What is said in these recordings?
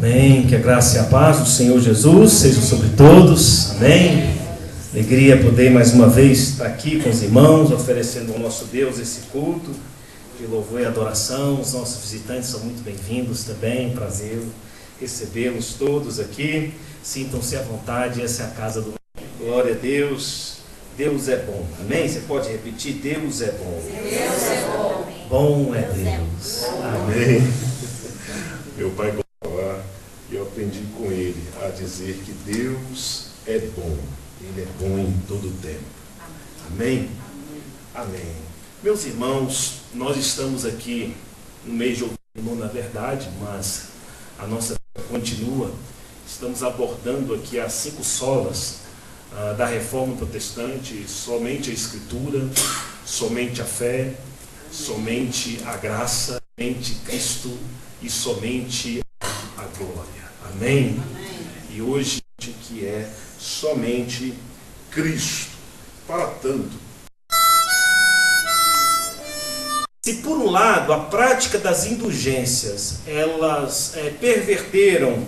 Amém. Que a graça e a paz do Senhor Jesus sejam sobre todos. Amém. Alegria poder mais uma vez estar aqui com os irmãos, oferecendo ao nosso Deus esse culto de louvor e adoração. Os nossos visitantes são muito bem-vindos também. Prazer recebê-los todos aqui. Sintam-se à vontade, essa é a casa do... Glória a Deus. Deus é bom. Amém? Você pode repetir? Deus é bom. Deus é bom. Bom é Deus. Amém. Meu pai gostava e eu aprendi com ele a dizer que Deus é bom. Ele é bom em todo o tempo. Amém? Amém. Meus irmãos, nós estamos aqui no mês de outubro, na verdade, mas a nossa vida continua. Estamos abordando aqui as 5 solas da Reforma Protestante: somente a Escritura, somente a fé, somente a graça, somente Cristo e somente a glória. Amém? Amém. E hoje que é somente Cristo. Para tanto, se por um lado a prática das indulgências elas perverteram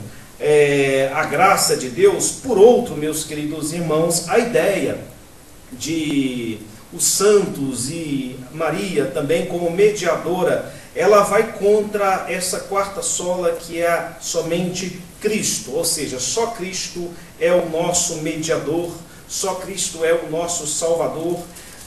a graça de Deus, por outro, meus queridos irmãos, a ideia de os santos e Maria também como mediadora, ela vai contra essa quarta sola, que é somente Cristo. Ou seja, só Cristo é o nosso mediador, só Cristo é o nosso Salvador.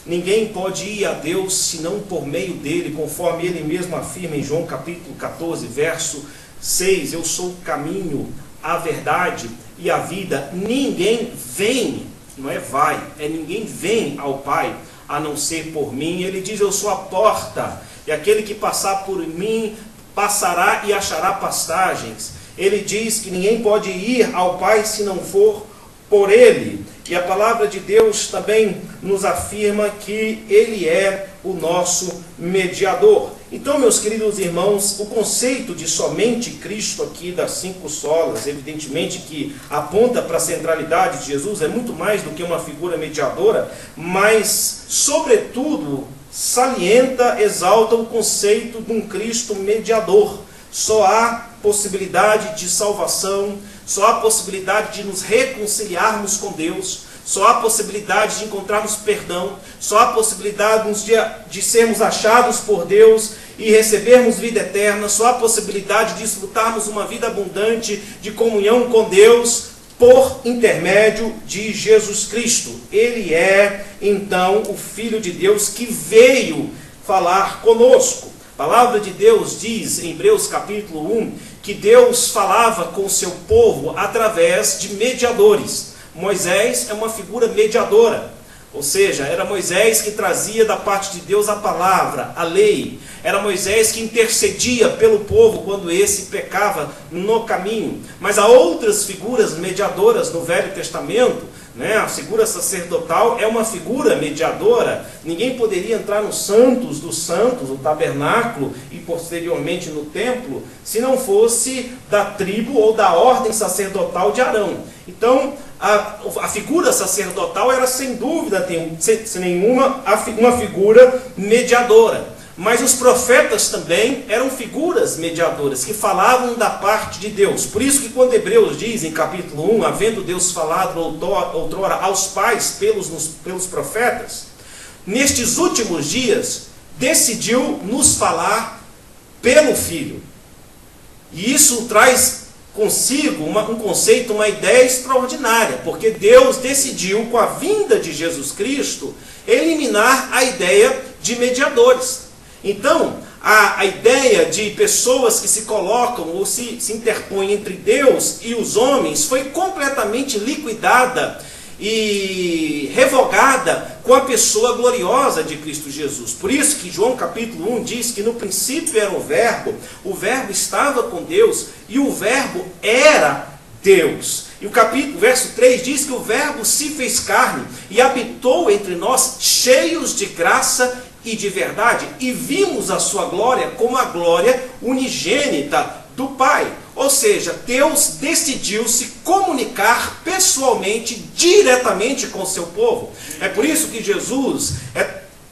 Ninguém pode ir a Deus senão por meio dele, conforme ele mesmo afirma em João capítulo 14, verso 6, eu sou o caminho, a verdade e a vida. Ninguém vem, não é vai, é ninguém vem ao Pai a não ser por mim. Ele diz, eu sou a porta, e aquele que passar por mim passará e achará pastagens. Ele diz que ninguém pode ir ao Pai se não for por ele. E a palavra de Deus também nos afirma que ele é o nosso mediador. Então, meus queridos irmãos, o conceito de somente Cristo aqui das 5 solas, evidentemente que aponta para a centralidade de Jesus, é muito mais do que uma figura mediadora, mas, sobretudo, salienta, exalta o conceito de um Cristo mediador. Só há possibilidade de salvação, só há possibilidade de nos reconciliarmos com Deus, só há possibilidade de encontrarmos perdão, só há possibilidade de sermos achados por Deus e recebermos vida eterna, só há possibilidade de desfrutarmos uma vida abundante de comunhão com Deus por intermédio de Jesus Cristo. Ele é, então, o Filho de Deus que veio falar conosco. A palavra de Deus diz em Hebreus capítulo 1 que Deus falava com o seu povo através de mediadores. Moisés é uma figura mediadora, ou seja, era Moisés que trazia da parte de Deus a palavra, a lei. Era Moisés que intercedia pelo povo quando esse pecava no caminho. Mas há outras figuras mediadoras no Velho Testamento, né? A figura sacerdotal é uma figura mediadora. Ninguém poderia entrar nos santos dos santos, o tabernáculo e posteriormente no templo, se não fosse da tribo ou da ordem sacerdotal de Arão. Então, a figura sacerdotal era sem dúvida, sem nenhuma, uma figura mediadora. Mas os profetas também eram figuras mediadoras, que falavam da parte de Deus. Por isso que quando Hebreus diz em capítulo 1, havendo Deus falado outrora aos pais pelos profetas, nestes últimos dias decidiu nos falar pelo Filho. E isso traz consigo um conceito, uma ideia extraordinária, porque Deus decidiu, com a vinda de Jesus Cristo, eliminar a ideia de mediadores. Então, a ideia de pessoas que se colocam ou se interpõem entre Deus e os homens foi completamente liquidada e revogada com a pessoa gloriosa de Cristo Jesus. Por isso que João capítulo 1 diz que no princípio era o verbo estava com Deus e o verbo era Deus. E o verso 3 diz que o verbo se fez carne e habitou entre nós, cheios de graça e de verdade, e vimos a sua glória como a glória unigênita do Pai. Ou seja, Deus decidiu se comunicar pessoalmente, diretamente com o seu povo. É por isso que Jesus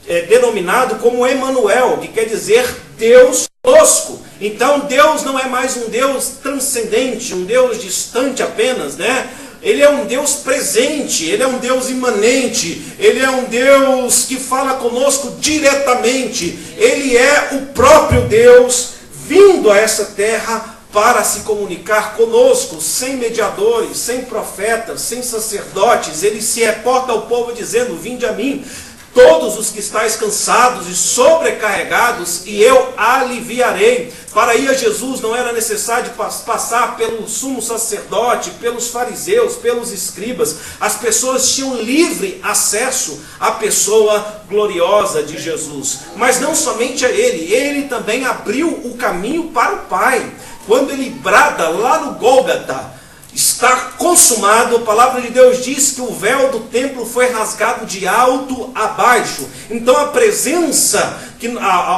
é denominado como Emanuel, que quer dizer Deus conosco. Então Deus não é mais um Deus transcendente, um Deus distante apenas, né? Ele é um Deus presente, Ele é um Deus imanente, Ele é um Deus que fala conosco diretamente. Ele é o próprio Deus vindo a essa terra para se comunicar conosco, sem mediadores, sem profetas, sem sacerdotes. Ele se reporta ao povo dizendo: vinde a mim, todos os que estáis cansados e sobrecarregados, e eu aliviarei. Para ir a Jesus não era necessário passar pelo sumo sacerdote, pelos fariseus, pelos escribas. As pessoas tinham livre acesso à pessoa gloriosa de Jesus. Mas não somente a ele, ele também abriu o caminho para o Pai. Quando ele brada lá no Gólgota: está consumado, a palavra de Deus diz que o véu do templo foi rasgado de alto a baixo. Então a presença,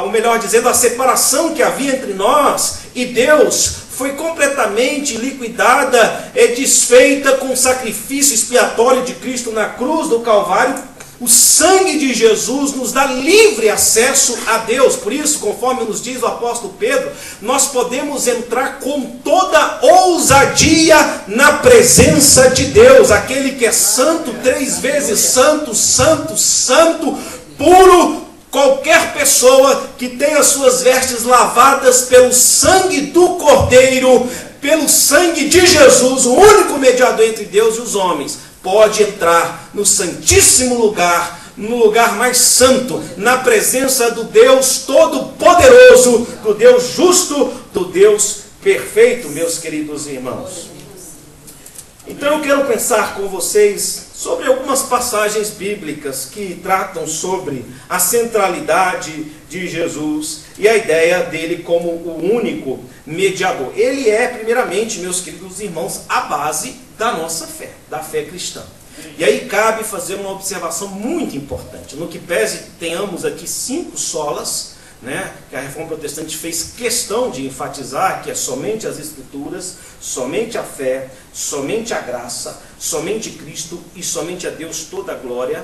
ou melhor dizendo, a separação que havia entre nós e Deus foi completamente liquidada e desfeita com o sacrifício expiatório de Cristo na cruz do Calvário. O sangue de Jesus nos dá livre acesso a Deus. Por isso, conforme nos diz o apóstolo Pedro, nós podemos entrar com toda ousadia na presença de Deus. Aquele que é santo, 3 vezes santo, santo, santo, puro. Qualquer pessoa que tenha suas vestes lavadas pelo sangue do Cordeiro, pelo sangue de Jesus, o único mediador entre Deus e os homens, pode entrar no santíssimo lugar, no lugar mais santo, na presença do Deus Todo-Poderoso, do Deus justo, do Deus perfeito, meus queridos irmãos. Então eu quero pensar com vocês sobre algumas passagens bíblicas que tratam sobre a centralidade de Jesus e a ideia dele como o único mediador. Ele é, primeiramente, meus queridos irmãos, a base da nossa fé, da fé cristã. E aí cabe fazer uma observação muito importante. No que pese tenhamos aqui 5 solas, né, que a Reforma Protestante fez questão de enfatizar, que é somente as Escrituras, somente a fé, somente a graça, somente Cristo e somente a Deus toda a glória.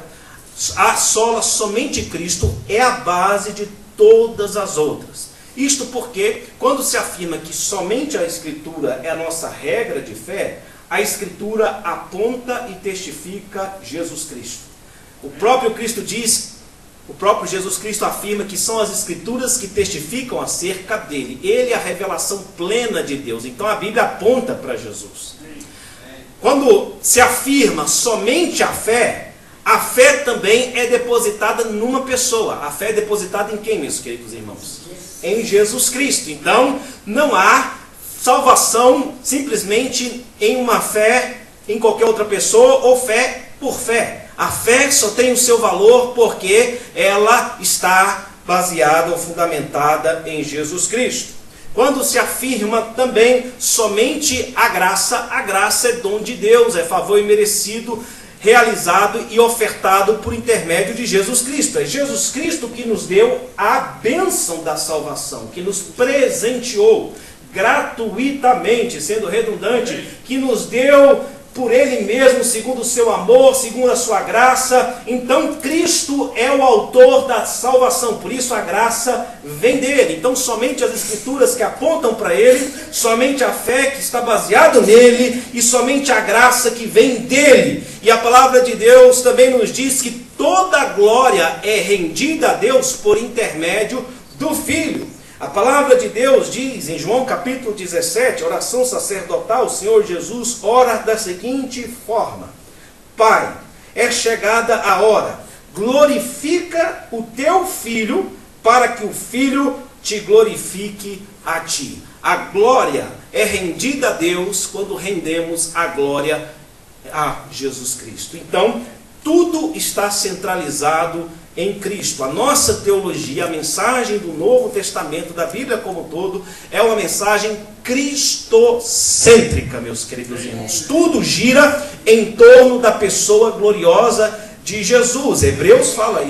A sola somente Cristo é a base de todas as outras. Isto porque, quando se afirma que somente a Escritura é a nossa regra de fé, a Escritura aponta e testifica Jesus Cristo. O próprio Cristo diz, o próprio Jesus Cristo afirma que são as Escrituras que testificam acerca dele. Ele é a revelação plena de Deus. Então a Bíblia aponta para Jesus. Quando se afirma somente a fé também é depositada numa pessoa. A fé é depositada em quem, meus queridos irmãos? Em Jesus Cristo. Então não há salvação simplesmente em uma fé em qualquer outra pessoa ou fé por fé. A fé só tem o seu valor porque ela está baseada ou fundamentada em Jesus Cristo. Quando se afirma também somente a graça é dom de Deus, é favor imerecido, realizado e ofertado por intermédio de Jesus Cristo. É Jesus Cristo que nos deu a bênção da salvação, que nos presenteou gratuitamente, sendo redundante, que nos deu por Ele mesmo, segundo o seu amor, segundo a sua graça. Então Cristo é o autor da salvação, por isso a graça vem dele. Então somente as Escrituras que apontam para Ele, somente a fé que está baseada nele e somente a graça que vem dele. E a palavra de Deus também nos diz que toda a glória é rendida a Deus por intermédio do Filho. A palavra de Deus diz em João capítulo 17, oração sacerdotal, o Senhor Jesus ora da seguinte forma: Pai, é chegada a hora, glorifica o teu Filho, para que o Filho te glorifique a ti. A glória é rendida a Deus quando rendemos a glória a Jesus Cristo. Então, tudo está centralizado em Cristo. A nossa teologia, a mensagem do Novo Testamento, da Bíblia como um todo, é uma mensagem cristocêntrica, meus queridos irmãos. Tudo gira em torno da pessoa gloriosa de Jesus. Hebreus fala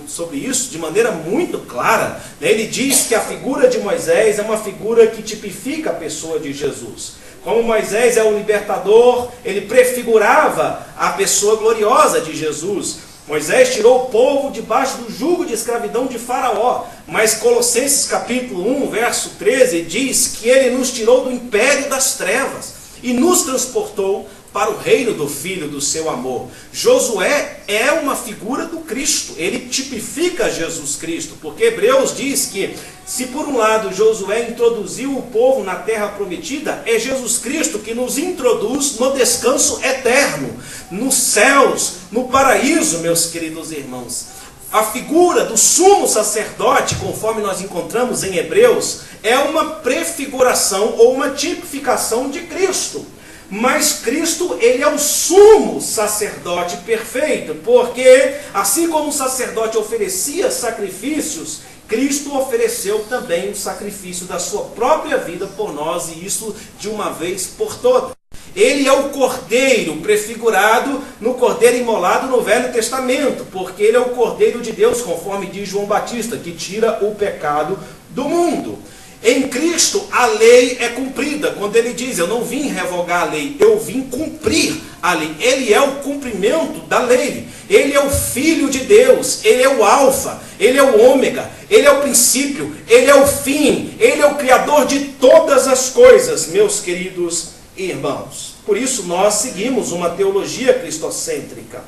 sobre isso de maneira muito clara. Ele diz que a figura de Moisés é uma figura que tipifica a pessoa de Jesus. Como Moisés é o libertador, ele prefigurava a pessoa gloriosa de Jesus. Moisés tirou o povo debaixo do jugo de escravidão de Faraó. Mas Colossenses capítulo 1, verso 13, diz que ele nos tirou do império das trevas e nos transportou para o reino do Filho do seu amor. Josué é uma figura do Cristo, ele tipifica Jesus Cristo, porque Hebreus diz que, se por um lado Josué introduziu o povo na terra prometida, é Jesus Cristo que nos introduz no descanso eterno, nos céus, no paraíso, meus queridos irmãos. A figura do sumo sacerdote, conforme nós encontramos em Hebreus, é uma prefiguração ou uma tipificação de Cristo. Mas Cristo, ele é o sumo sacerdote perfeito, porque assim como o sacerdote oferecia sacrifícios, Cristo ofereceu também o sacrifício da sua própria vida por nós, e isso de uma vez por todas. Ele é o cordeiro prefigurado no cordeiro imolado no Velho Testamento, porque ele é o cordeiro de Deus, conforme diz João Batista, que tira o pecado do mundo. Em Cristo a lei é cumprida, quando ele diz, eu não vim revogar a lei, eu vim cumprir a lei. Ele é o cumprimento da lei, ele é o Filho de Deus, ele é o alfa, ele é o ômega, ele é o princípio, ele é o fim, ele é o criador de todas as coisas, meus queridos irmãos. Por isso nós seguimos uma teologia cristocêntrica.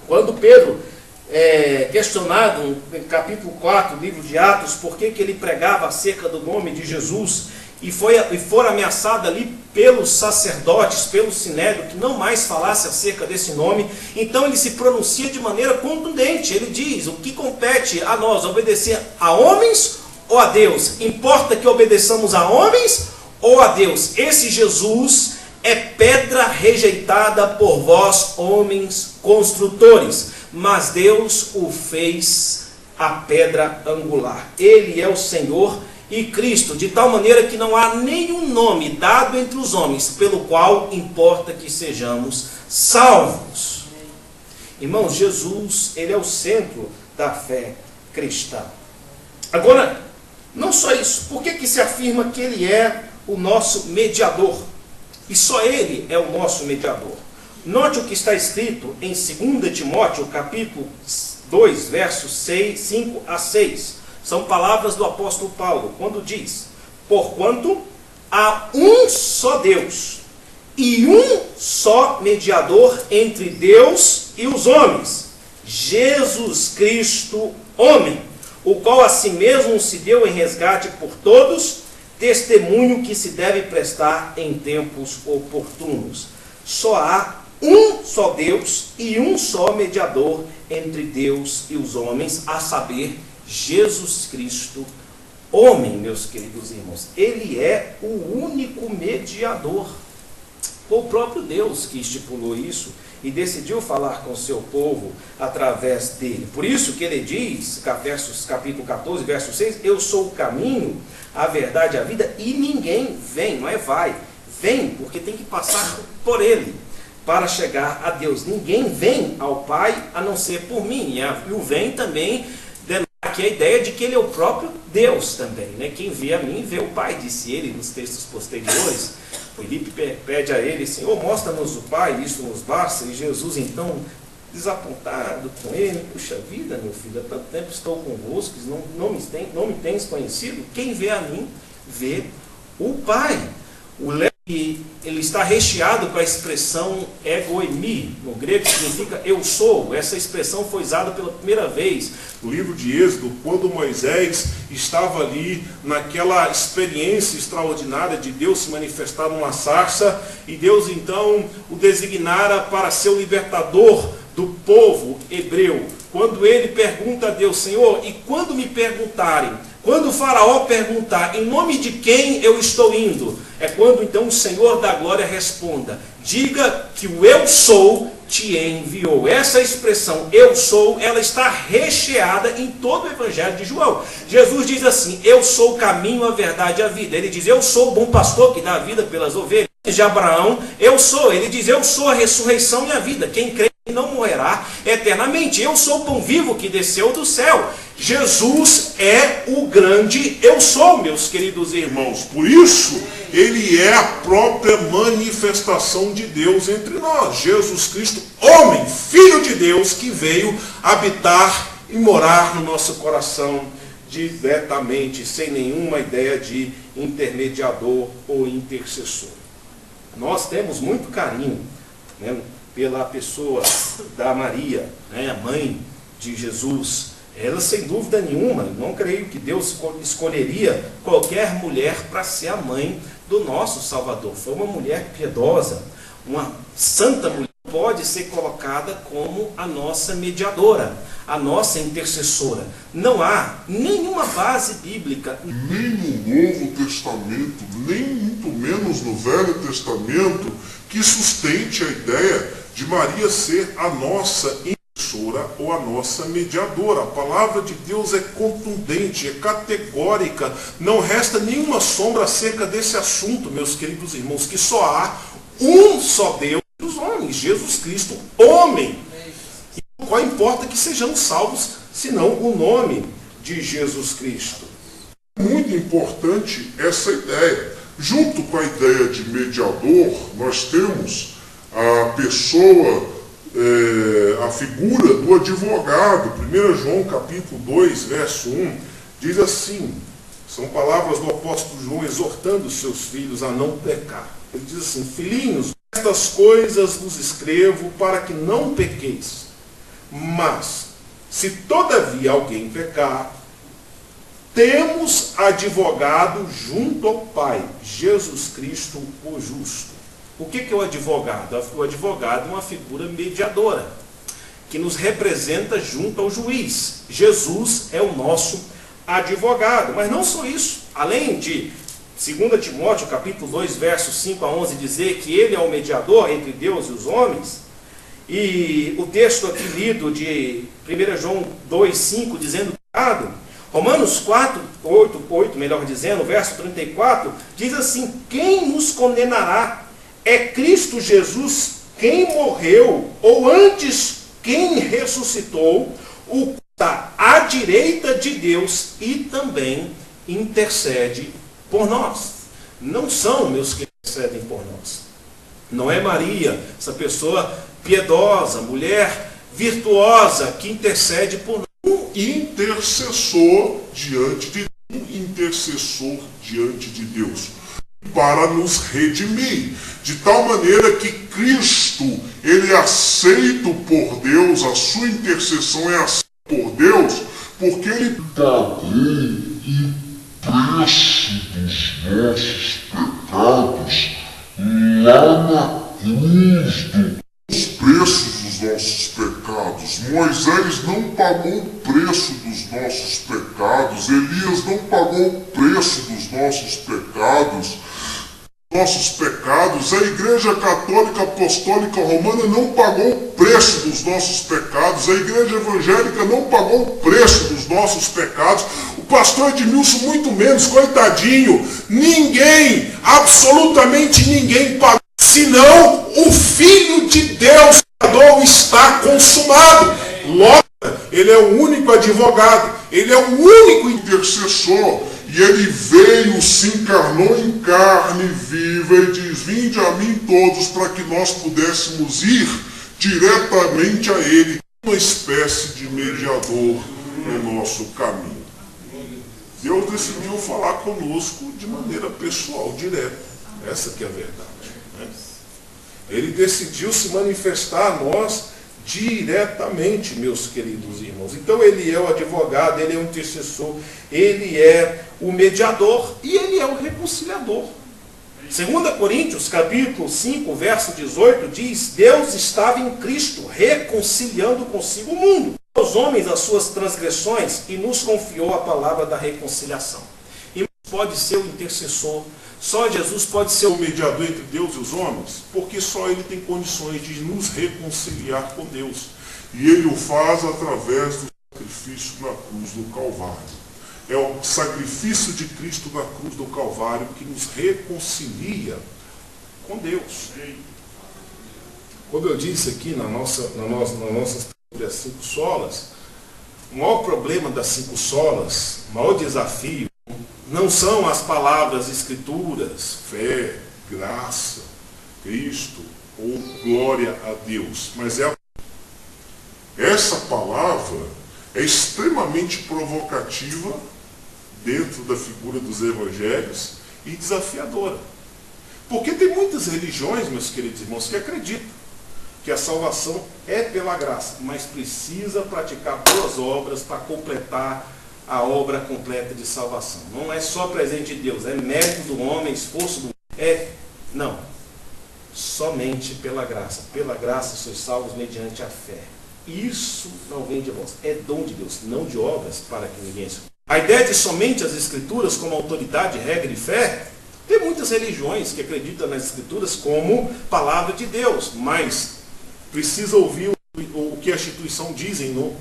Quando Pedro questionado no capítulo 4 do livro de Atos, por que ele pregava acerca do nome de Jesus, e for ameaçado ali pelos sacerdotes, pelo sinédrio, que não mais falasse acerca desse nome, então ele se pronuncia de maneira contundente. Ele diz, o que compete a nós, obedecer a homens ou a Deus? Importa que obedeçamos a homens ou a Deus? Esse Jesus é pedra rejeitada por vós, homens construtores, mas Deus o fez a pedra angular. Ele é o Senhor e Cristo, de tal maneira que não há nenhum nome dado entre os homens pelo qual importa que sejamos salvos. Irmãos, Jesus, ele é o centro da fé cristã. Agora, não só isso, por que se afirma que ele é o nosso mediador? E só ele é o nosso mediador. Note o que está escrito em 2 Timóteo, capítulo 2, versos 5 a 6. São palavras do apóstolo Paulo, quando diz, porquanto há um só Deus e um só mediador entre Deus e os homens, Jesus Cristo, homem, o qual a si mesmo se deu em resgate por todos, testemunho que se deve prestar em tempos oportunos. Só há um só Deus e um só mediador entre Deus e os homens, a saber, Jesus Cristo, homem, meus queridos irmãos. Ele é o único mediador. Foi o próprio Deus que estipulou isso e decidiu falar com o seu povo através dele. Por isso que ele diz, capítulo 14, verso 6, eu sou o caminho, a verdade e a vida, e ninguém vem, não é vai, vem, porque tem que passar por ele para chegar a Deus. Ninguém vem ao Pai a não ser por mim. E o vem também denota aqui a ideia de que ele é o próprio Deus também, né? Quem vê a mim vê o Pai, disse ele nos textos posteriores. Filipe pede a ele, Senhor, mostra-nos o Pai, isso nos basta. E Jesus então, desapontado com ele, puxa vida, meu filho, há tanto tempo estou convosco, não me tens conhecido. Quem vê a mim vê o Pai. E ele está recheado com a expressão egoimi, no grego significa eu sou. Essa expressão foi usada pela primeira vez no livro de Êxodo, quando Moisés estava ali naquela experiência extraordinária de Deus se manifestar numa sarça, e Deus então o designara para ser o libertador do povo hebreu. Quando ele pergunta a Deus, Senhor, e quando me perguntarem, quando o faraó perguntar em nome de quem eu estou indo, é quando então o Senhor da glória responda, diga que o eu sou te enviou. Essa expressão eu sou, ela está recheada em todo o evangelho de João. Jesus diz assim, eu sou o caminho, a verdade e a vida. Ele diz, eu sou o bom pastor que dá a vida pelas ovelhas. De Abraão, eu sou. Ele diz, eu sou a ressurreição e a vida. Quem crê não morrerá eternamente. Eu sou o pão vivo que desceu do céu. Jesus é o grande eu sou, meus queridos irmãos. Por isso, ele é a própria manifestação de Deus entre nós. Jesus Cristo, homem, Filho de Deus, que veio habitar e morar no nosso coração diretamente, sem nenhuma ideia de intermediador ou intercessor. Nós temos muito carinho, né, pela pessoa da Maria, né, mãe de Jesus. Ela, sem dúvida nenhuma, não creio que Deus escolheria qualquer mulher para ser a mãe do nosso Salvador. Foi uma mulher piedosa, uma santa mulher, pode ser colocada como a nossa mediadora, a nossa intercessora. Não há nenhuma base bíblica, nem no Novo Testamento, nem muito menos no Velho Testamento, que sustente a ideia de Maria ser a nossa intercessora ou a nossa mediadora. A palavra de Deus é contundente, é categórica, não resta nenhuma sombra acerca desse assunto, meus queridos irmãos, que só há um só Deus dos homens, Jesus Cristo, homem. E qual importa que sejamos salvos, senão o nome de Jesus Cristo. Muito importante essa ideia. Junto com a ideia de mediador, nós temos a pessoa, a figura do advogado. 1 João capítulo 2, verso 1, diz assim, são palavras do apóstolo João exortando os seus filhos a não pecar. Ele diz assim: filhinhos, estas coisas vos escrevo para que não pequeis. Mas, se todavia alguém pecar, temos advogado junto ao Pai, Jesus Cristo o justo. O que é o advogado? O advogado é uma figura mediadora, que nos representa junto ao juiz. Jesus é o nosso advogado. Mas não só isso. Além de 2 Timóteo, capítulo 2, versos 5 a 11, dizer que ele é o mediador entre Deus e os homens, e o texto aqui lido de 1 João 2, 5, dizendo pecado, Romanos 4, 8, melhor dizendo, verso 34, diz assim: quem nos condenará? É Cristo Jesus quem morreu, ou antes quem ressuscitou, o que está à direita de Deus e também intercede por nós. Não são meus que intercedem por nós. Não é Maria, essa pessoa piedosa, mulher virtuosa, que intercede por nós. Intercessor diante de Deus, para nos redimir, de tal maneira que Cristo, ele é aceito por Deus, a sua intercessão é aceita por Deus, porque ele pagou o preço dos nossos pecados lá na cruz. Os preços dos nossos pecados. Moisés não pagou o preço dos nossos pecados. Elias não pagou o preço dos nossos pecados. A Igreja Católica Apostólica Romana não pagou o preço dos nossos pecados. A Igreja Evangélica não pagou o preço dos nossos pecados. O pastor Edmilson muito menos, coitadinho. Ninguém, absolutamente ninguém pagou, senão o Filho de Deus. O está consumado. Logo, ele é o único advogado, ele é o único intercessor. E ele veio, se encarnou em carne viva e diz: vinde a mim todos, para que nós pudéssemos ir diretamente a ele, uma espécie de mediador no nosso caminho. Deus decidiu falar conosco de maneira pessoal, direta. Essa que é a verdade, né? Ele decidiu se manifestar a nós diretamente, meus queridos irmãos. Então ele é o advogado, ele é o intercessor, ele é o mediador e ele é o reconciliador. 2 Coríntios capítulo 5, verso 18 diz: Deus estava em Cristo reconciliando consigo o mundo, os homens as suas transgressões, e nos confiou a palavra da reconciliação. E pode ser o intercessor, só Jesus pode ser o mediador entre Deus e os homens, porque só ele tem condições de nos reconciliar com Deus. E ele o faz através do sacrifício na cruz do Calvário. É o sacrifício de Cristo na cruz do Calvário que nos reconcilia com Deus. Como eu disse aqui nas nossas sobre as 5 solas, o maior problema das 5 solas, o maior desafio, não são as palavras escrituras, fé, graça, Cristo ou glória a Deus, mas essa palavra é extremamente provocativa dentro da figura dos evangelhos e desafiadora. Porque tem muitas religiões, meus queridos irmãos, que acreditam que a salvação é pela graça, mas precisa praticar boas obras para completar a obra completa de salvação. Não é só presente de Deus, é mérito do homem, esforço do homem. Não. Somente pela graça. Pela graça sois salvos mediante a fé. Isso não vem de vós, é dom de Deus, não de obras para que ninguém se... A ideia de somente as Escrituras como autoridade, regra e fé, tem muitas religiões que acreditam nas Escrituras como palavra de Deus, mas precisa ouvir o que a instituição dizem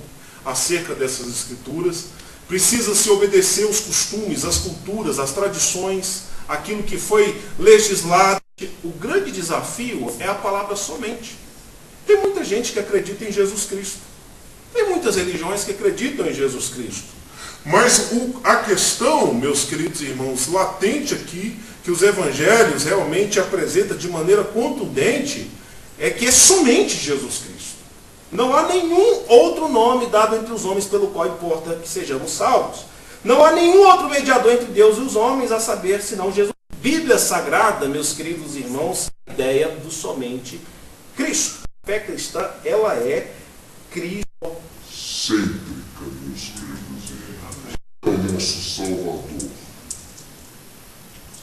acerca dessas Escrituras, precisa se obedecer os costumes, as culturas, as tradições, aquilo que foi legislado. O grande desafio é a palavra somente. Tem muita gente que acredita em Jesus Cristo. Tem muitas religiões que acreditam em Jesus Cristo. Mas a questão, meus queridos irmãos, latente aqui, que os evangelhos realmente apresentam de maneira contundente, é que é somente Jesus Cristo. Não há nenhum outro nome dado entre os homens pelo qual importa que sejamos salvos. Não há nenhum outro mediador entre Deus e os homens, a saber, senão Jesus. Bíblia Sagrada, meus queridos irmãos, a ideia do somente Cristo. A fé cristã, ela é Cristo. Cêntrica, meus queridos irmãos. É o nosso Salvador.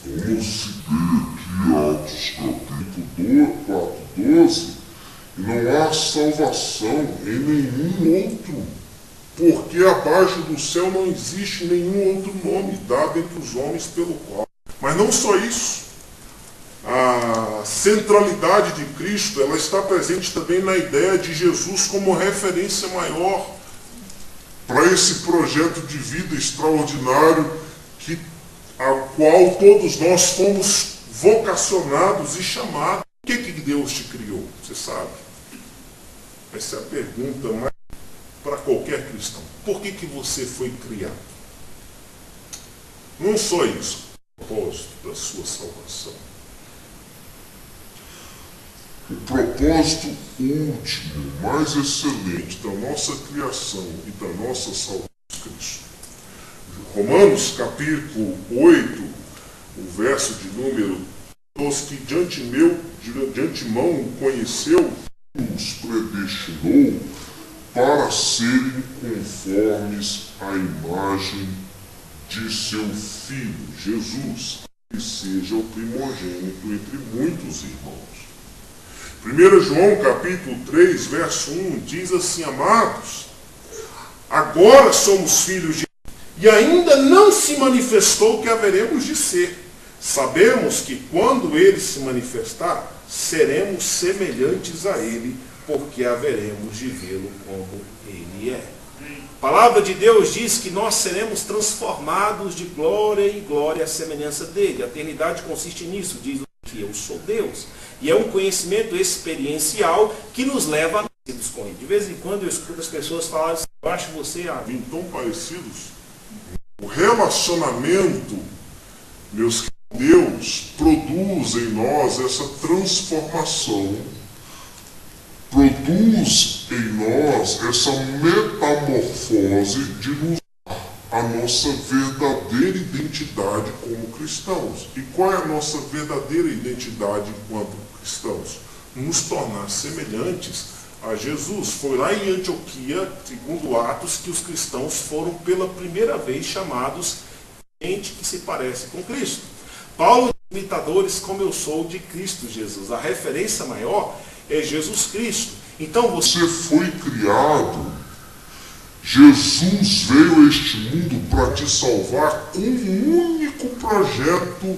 Como se vê aqui Atos capítulo 4:12, não há salvação em nenhum outro, porque abaixo do céu não existe nenhum outro nome dado entre os homens pelo qual. Mas não só isso, a centralidade de Cristo, ela está presente também na ideia de Jesus como referência maior para esse projeto de vida extraordinário a qual todos nós fomos vocacionados e chamados. Por que Deus te criou? Você sabe? Essa é a pergunta mais para qualquer cristão. Por que você foi criado? Não só isso. Propósito da sua salvação. O propósito último, mais excelente da nossa criação e da nossa salvação é Cristo. Romanos capítulo 8, o verso de número 12, que de antemão conheceu, os predestinou para serem conformes à imagem de seu Filho, Jesus, que seja o primogênito entre muitos irmãos. 1 João capítulo 3, verso 1, diz assim: amados, agora somos filhos de Deus, e ainda não se manifestou o que haveremos de ser. Sabemos que quando ele se manifestar, seremos semelhantes a ele, porque haveremos de vê-lo como ele é. A palavra de Deus diz que nós seremos transformados de glória em glória à semelhança dele. A eternidade consiste nisso, diz que eu sou Deus. E é um conhecimento experiencial que nos leva a nascermos com ele. De vez em quando eu escuto as pessoas falarem assim: eu acho você tão parecidos. O relacionamento, meus queridos, Deus produz em nós essa transformação, produz em nós essa metamorfose de nos dar a nossa verdadeira identidade como cristãos. E qual é a nossa verdadeira identidade enquanto cristãos? Nos tornar semelhantes a Jesus. Foi lá em Antioquia, segundo Atos, que os cristãos foram pela primeira vez chamados gente que se parece com Cristo. Paulo, imitadores como eu sou de Cristo Jesus. A referência maior é Jesus Cristo. Então você foi criado, Jesus veio a este mundo para te salvar com um único projeto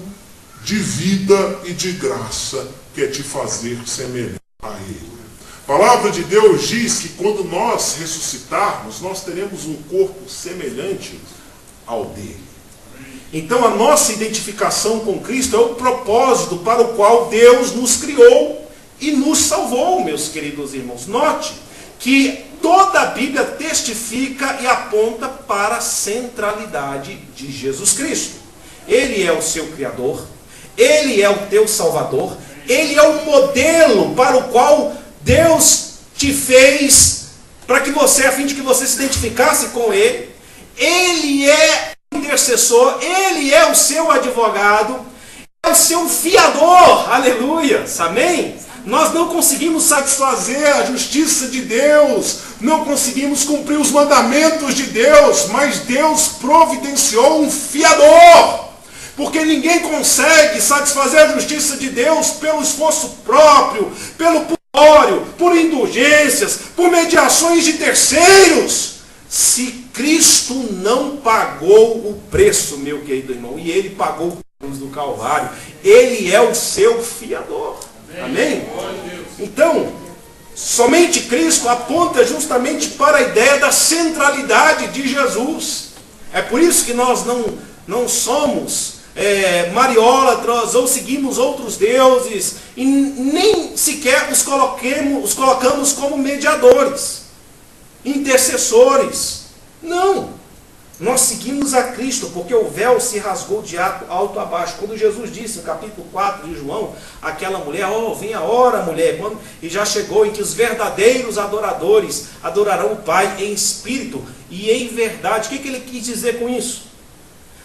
de vida e de graça, que é te fazer semelhante a Ele. A palavra de Deus diz que quando nós ressuscitarmos, nós teremos um corpo semelhante ao dele. Então a nossa identificação com Cristo é o propósito para o qual Deus nos criou e nos salvou, meus queridos irmãos. Note que toda a Bíblia testifica e aponta para a centralidade de Jesus Cristo. Ele é o seu Criador, Ele é o teu Salvador, Ele é o modelo para o qual Deus te fez, para que você, a fim de que você se identificasse com Ele. Ele é o intercessor, Ele é o seu advogado, é o seu fiador, aleluia, amém? Nós não conseguimos satisfazer a justiça de Deus, não conseguimos cumprir os mandamentos de Deus, mas Deus providenciou um fiador, porque ninguém consegue satisfazer a justiça de Deus pelo esforço próprio, pelo pudor, por indulgências, por mediações de terceiros, se Cristo não pagou o preço, meu querido irmão, e Ele pagou a cruz do Calvário. Ele é o seu fiador. Amém? Então, somente Cristo aponta justamente para a ideia da centralidade de Jesus. É por isso que nós não somos mariólatras ou seguimos outros deuses e nem sequer os colocamos como mediadores, intercessores. Não. Nós seguimos a Cristo, porque o véu se rasgou de alto a baixo. Quando Jesus disse, no capítulo 4 de João, aquela mulher, vem a hora, mulher, e já chegou em que os verdadeiros adoradores adorarão o Pai em espírito e em verdade. O que ele quis dizer com isso?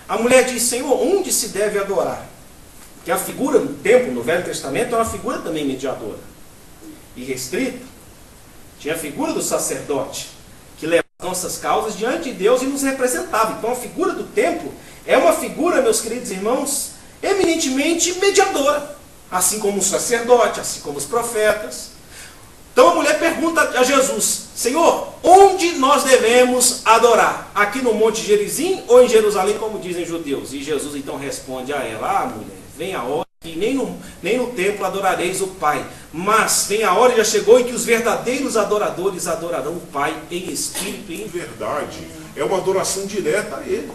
A mulher diz, Senhor, onde se deve adorar? Porque a figura do templo, no Velho Testamento, é uma figura também mediadora e restrita. Tinha a figura do sacerdote, que leva nossas causas diante de Deus e nos representava. Então a figura do templo é uma figura, meus queridos irmãos, eminentemente mediadora, assim como o sacerdote, assim como os profetas. Então a mulher pergunta a Jesus, Senhor, onde nós devemos adorar? Aqui no Monte Gerizim ou em Jerusalém, como dizem os judeus? E Jesus então responde a ela, mulher, vem a hora que nem no templo adorareis o Pai, mas vem a hora, e já chegou, em que os verdadeiros adoradores adorarão o Pai em espírito e em verdade. É uma adoração direta a Ele.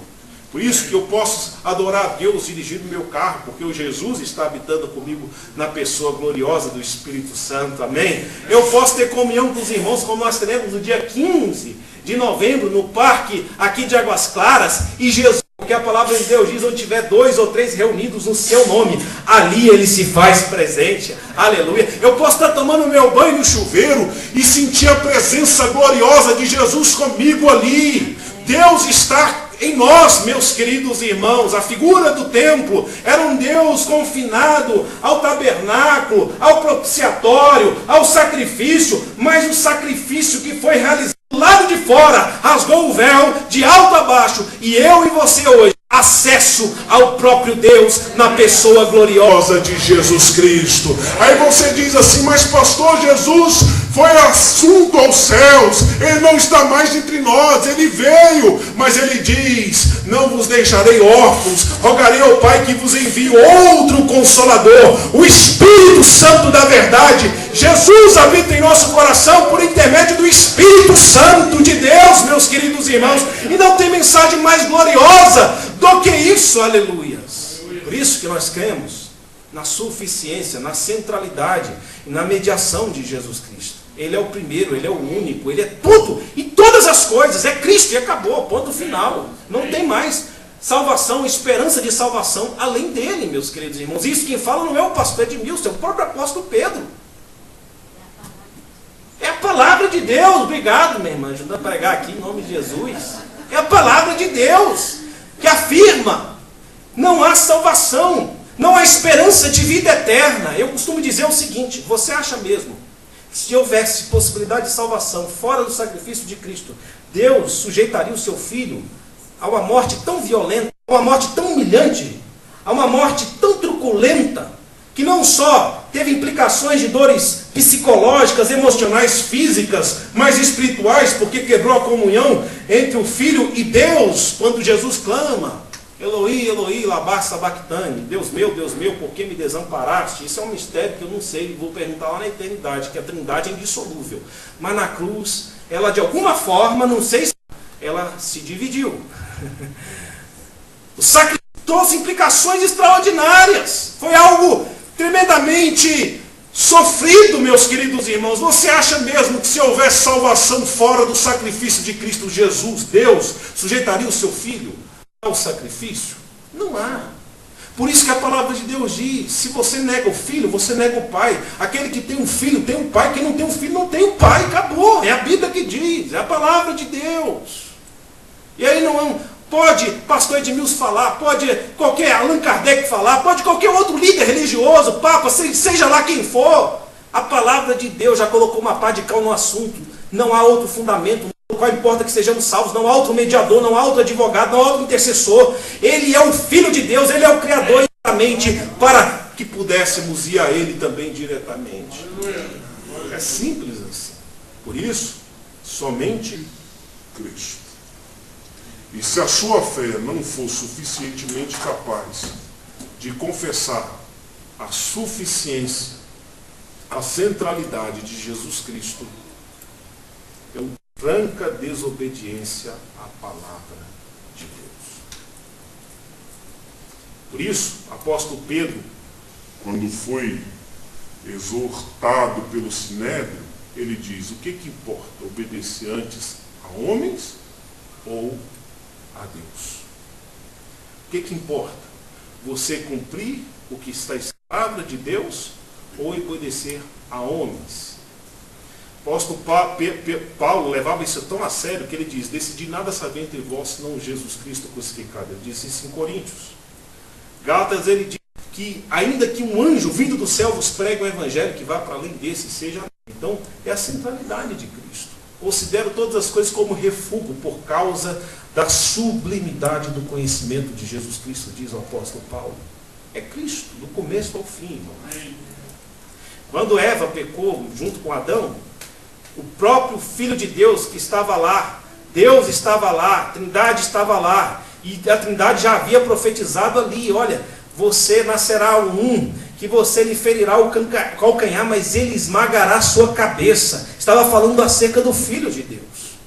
Por isso que eu posso adorar a Deus dirigindo o meu carro, porque o Jesus está habitando comigo na pessoa gloriosa do Espírito Santo, amém? Eu posso ter comunhão com os irmãos, como nós teremos no dia 15 de novembro, no parque aqui de Águas Claras, e Jesus, porque a palavra de Deus diz, onde tiver 2 ou 3 reunidos no seu nome, ali Ele se faz presente, aleluia. Eu posso estar tomando meu banho no chuveiro e sentir a presença gloriosa de Jesus comigo ali. Deus está em nós, meus queridos irmãos. A figura do templo era um Deus confinado ao tabernáculo, ao propiciatório, ao sacrifício, mas o sacrifício que foi realizado do lado de fora rasgou o véu de alto a baixo, e eu e você hoje acesso ao próprio Deus na pessoa gloriosa de Jesus Cristo. Aí você diz assim, mas pastor, Jesus foi assunto aos céus, Ele não está mais entre nós, Ele veio, mas Ele diz, não vos deixarei órfãos, rogarei ao Pai que vos envie outro Consolador, o Espírito Santo da verdade. Jesus habita em nosso coração por intermédio do Espírito Santo de Deus, meus queridos irmãos, e não tem mensagem mais gloriosa do que isso, aleluia. Por isso que nós cremos na suficiência, na centralidade e na mediação de Jesus Cristo. Ele é o primeiro, Ele é o único, Ele é tudo e todas as coisas, é Cristo e acabou, ponto final. Não tem mais salvação, esperança de salvação além dele, meus queridos irmãos. Isso quem fala não é o pastor Edmilson, é o próprio apóstolo Pedro. É a palavra de Deus. Obrigado, minha irmã, ajudando a pregar aqui em nome de Jesus. É a palavra de Deus que afirma, não há salvação, não há esperança de vida eterna. Eu costumo dizer o seguinte, você acha mesmo que se houvesse possibilidade de salvação fora do sacrifício de Cristo, Deus sujeitaria o seu filho a uma morte tão violenta, a uma morte tão humilhante, a uma morte tão truculenta, que não só teve implicações de dores psicológicas, emocionais, físicas, mas espirituais, porque quebrou a comunhão entre o Filho e Deus, quando Jesus clama, Eloi, Eloi, lama sabachthani, Deus meu, por que me desamparaste? Isso é um mistério que eu não sei, vou perguntar lá na eternidade, que a Trindade é indissolúvel. Mas na cruz, ela de alguma forma, não sei se ela se dividiu. O sacrifício trouxe implicações extraordinárias, foi algo tremendamente sofrido, meus queridos irmãos. Você acha mesmo que se houvesse salvação fora do sacrifício de Cristo Jesus, Deus sujeitaria o seu filho ao sacrifício? Não há. Por isso que a palavra de Deus diz, se você nega o filho, você nega o pai. Aquele que tem um filho tem um pai, quem não tem um filho não tem um pai, acabou. É a Bíblia que diz, é a palavra de Deus. E aí não pode pastor Edmilson falar, pode qualquer Allan Kardec falar, pode qualquer outro líder religioso, papa, seja lá quem for. A palavra de Deus já colocou uma pá de cal no assunto. Não há outro fundamento. Qual importa que sejamos salvos, não há outro mediador, não há outro advogado, não há outro intercessor. Ele é o Filho de Deus, Ele é o Criador diretamente, para que pudéssemos ir a Ele também diretamente. É simples assim. Por isso, somente Cristo. E se a sua fé não for suficientemente capaz de confessar a suficiência, a centralidade de Jesus Cristo, é uma franca desobediência à palavra de Deus. Por isso, apóstolo Pedro, quando foi exortado pelo Sinédrio, ele diz: o que importa? Obedecer antes a homens ou a Deus? O que importa? Você cumprir o que está escrito na palavra de Deus ou obedecer a homens? O apóstolo Paulo levava isso tão a sério que ele diz: decidi nada saber entre vós senão Jesus Cristo crucificado. Ele disse isso em Coríntios. Gálatas, ele diz que ainda que um anjo vindo do céu vos pregue o evangelho, que vá para além desse, seja. Então é a centralidade de Cristo. Considero todas as coisas como refúgio por causa da sublimidade do conhecimento de Jesus Cristo, diz o apóstolo Paulo. É Cristo, do começo ao fim, irmão. Quando Eva pecou junto com Adão, o próprio Filho de Deus que estava lá, Deus estava lá, a Trindade estava lá, e a Trindade já havia profetizado ali: olha, você nascerá que você lhe ferirá o calcanhar, mas ele esmagará a sua cabeça. Estava falando acerca do Filho de Deus.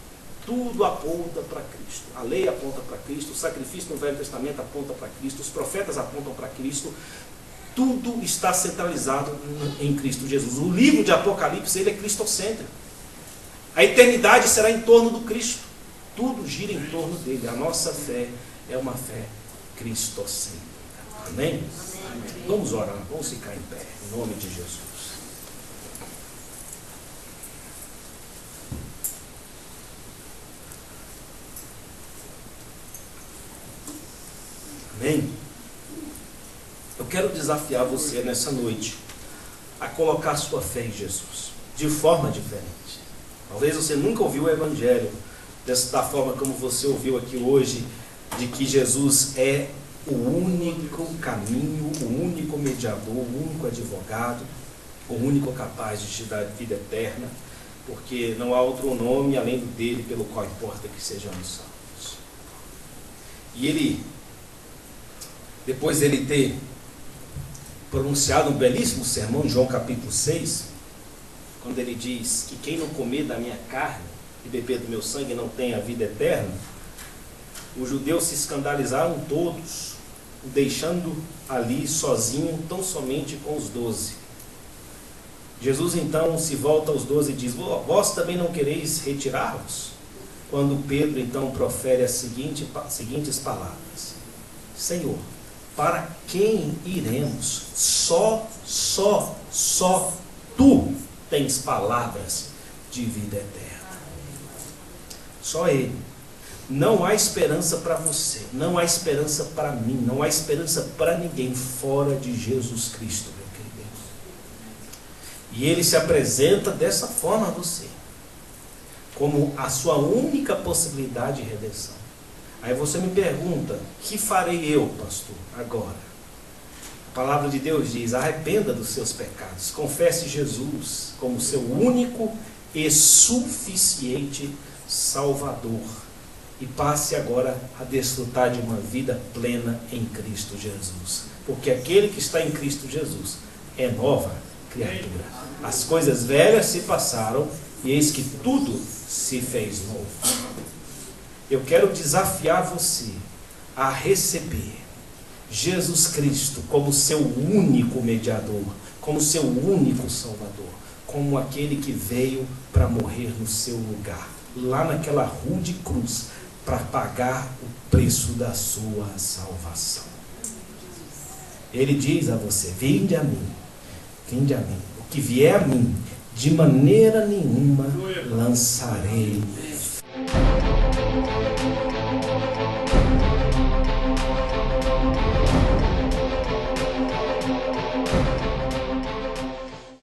Tudo aponta para Cristo. A lei aponta para Cristo, o sacrifício no Velho Testamento aponta para Cristo, os profetas apontam para Cristo. Tudo está centralizado em Cristo Jesus. O livro de Apocalipse, ele é cristocêntrico. A eternidade será em torno do Cristo. Tudo gira em torno dele. A nossa fé é uma fé cristocêntrica. Amém? Vamos orar, vamos ficar em pé, em nome de Jesus. Amém? Eu quero desafiar você nessa noite a colocar sua fé em Jesus, de forma diferente. Talvez você nunca ouviu o Evangelho da forma como você ouviu aqui hoje, de que Jesus é o único caminho, o único mediador, o único advogado, o único capaz de te dar vida eterna, porque não há outro nome além dele pelo qual importa que sejamos salvos. E ele, depois de ele ter pronunciado um belíssimo sermão em João capítulo 6, quando ele diz que quem não comer da minha carne e beber do meu sangue não tem a vida eterna, os judeus se escandalizaram todos, o deixando ali sozinho, tão somente com os 12. Jesus então se volta aos 12 e diz: vós também não quereis retirar-vos? Quando Pedro então profere as seguintes palavras: Senhor, para quem iremos? Só tu tens palavras de vida eterna. Só Ele. Não há esperança para você, não há esperança para mim, não há esperança para ninguém fora de Jesus Cristo, meu querido. E Ele se apresenta dessa forma a você, como a sua única possibilidade de redenção. Aí você me pergunta: que farei eu, pastor, agora? A palavra de Deus diz: arrependa dos seus pecados, confesse Jesus como seu único e suficiente Salvador, e passe agora a desfrutar de uma vida plena em Cristo Jesus. Porque aquele que está em Cristo Jesus é nova criatura. As coisas velhas se passaram e eis que tudo se fez novo. Eu quero desafiar você a receber Jesus Cristo como seu único mediador, como seu único Salvador, como aquele que veio para morrer no seu lugar, lá naquela rude cruz, para pagar o preço da sua salvação. Ele diz a você: vinde a mim, o que vier a mim, de maneira nenhuma lançarei